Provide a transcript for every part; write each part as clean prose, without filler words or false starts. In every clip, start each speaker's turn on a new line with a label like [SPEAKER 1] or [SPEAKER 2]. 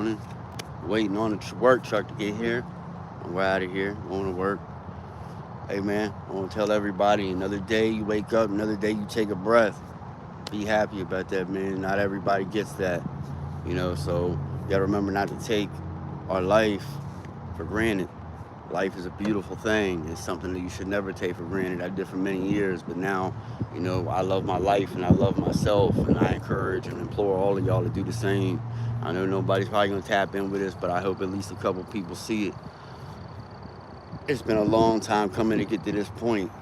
[SPEAKER 1] morning, waiting on the work truck to get here. And we're out of here, going to work. Hey man, I want to tell everybody another day you wake up, another day you take a breath. Be happy about that, man. Not everybody gets that, so you gotta remember not to take our life for granted. Life is a beautiful thing. It's something that you should never take for granted. I did for many years, but now, I love my life and I love myself, and I encourage and implore all of y'all to do the same. I know nobody's probably gonna tap in with this, but I hope at least a couple people see it. It's been a long time coming to get to this point.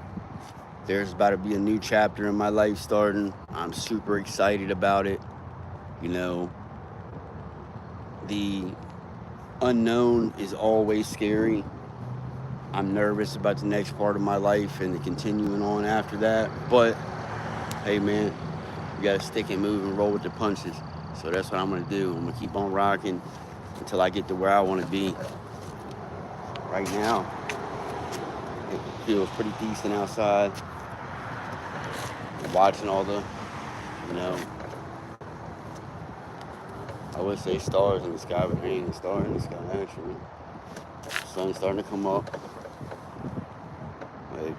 [SPEAKER 1] There's about to be a new chapter in my life starting. I'm super excited about it. You know, the unknown is always scary. I'm nervous about the next part of my life and the continuing on after that. But hey, man, you gotta stick and move and roll with the punches. So that's what I'm gonna do. I'm gonna keep on rocking until I get to where I want to be. Right now, it feels pretty decent outside. I'm watching all the, you know, I would say stars in the sky, but there ain't a star in the sky actually. The sun's starting to come up.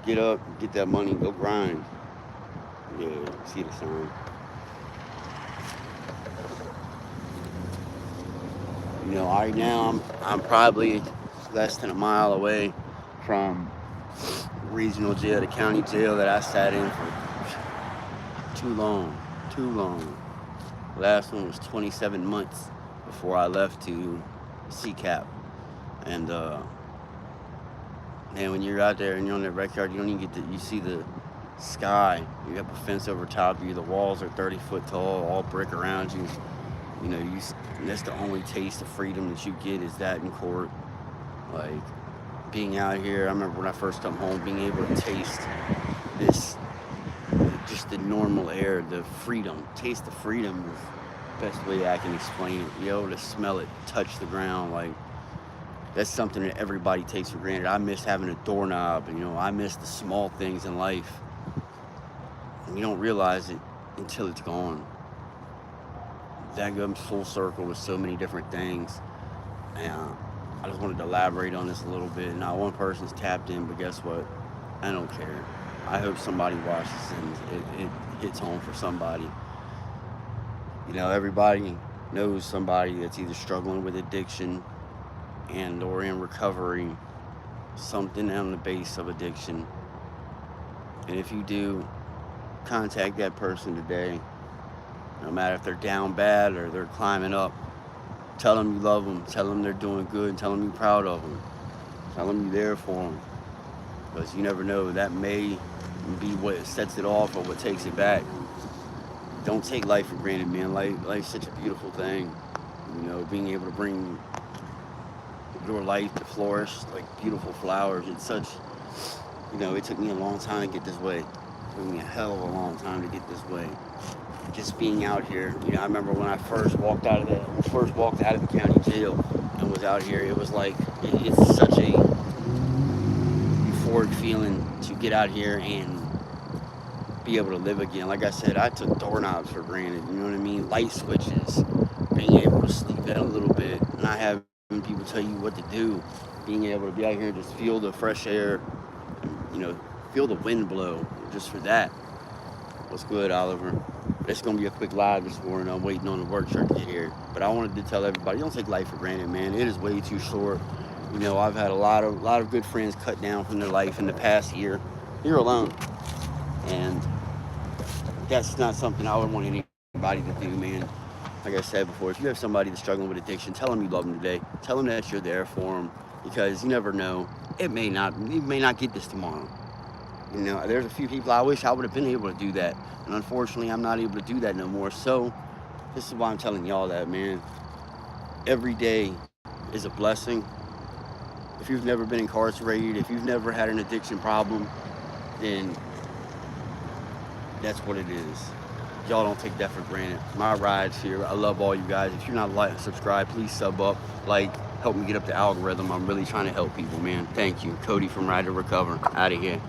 [SPEAKER 1] Get up, get that money, go grind. Yeah, see the sign. Right now I'm probably less than a mile away from regional jail, the county jail that I sat in for too long. Last one was 27 months before I left to CCAP. And man, when you're out there and you're on that rec yard, you don't even you see the sky. You have a fence over top of you. The walls are 30 foot tall, all brick around you. And that's the only taste of freedom that you get is that in court. Like, being out here, I remember when I first come home, being able to taste this, just the normal air, the freedom. Taste the freedom is the best way I can explain it. Be able to smell it, touch the ground, like, that's something that everybody takes for granted. I miss having a doorknob, I miss the small things in life. And you don't realize it until it's gone. That comes full circle with so many different things. And I just wanted to elaborate on this a little bit. Not one person's tapped in, but guess what? I don't care. I hope somebody watches and it hits home for somebody. Everybody knows somebody that's either struggling with addiction and or in recovery, something on the base of addiction. And if you do, contact that person today. No matter if they're down bad or they're climbing up, tell them you love them, tell them they're doing good, and tell them you're proud of them. Tell them you're there for them. Because you never know, that may be what sets it off or what takes it back. Don't take life for granted, man. Life's such a beautiful thing. Being able to bring your life to flourish like beautiful flowers. It's such, it took me a long time to get this way. It took me a hell of a long time to get this way. Just being out here, I remember when I first walked out of the county jail and was out here, it was like, it's such a euphoric feeling to get out here and be able to live again. Like I said, I took doorknobs for granted, you know what I mean? Light switches, being able to sleep in a little bit, not having people tell you what to do, being able to be out here and just feel the fresh air, feel the wind blow, just for that. What's good, Oliver? It's going to be a quick live this morning. I'm waiting on the work truck to get here. But I wanted to tell everybody, don't take life for granted, man. It is way too short. I've had a lot of good friends cut down from their life in the past year alone. And that's not something I would want anybody to do, man. Like I said before, if you have somebody that's struggling with addiction, tell them you love them today. Tell them that you're there for them, because you never know. You may not get this tomorrow. There's a few people I wish I would have been able to do that. And unfortunately, I'm not able to do that no more. So this is why I'm telling y'all that, man. Every day is a blessing. If you've never been incarcerated, if you've never had an addiction problem, then that's what it is. Y'all don't take that for granted. My ride's here. I love all you guys. If you're not like, subscribe, please sub up, help me get up the algorithm. I'm really trying to help people, man. Thank you. Kody from Ride to Recover. Out of here.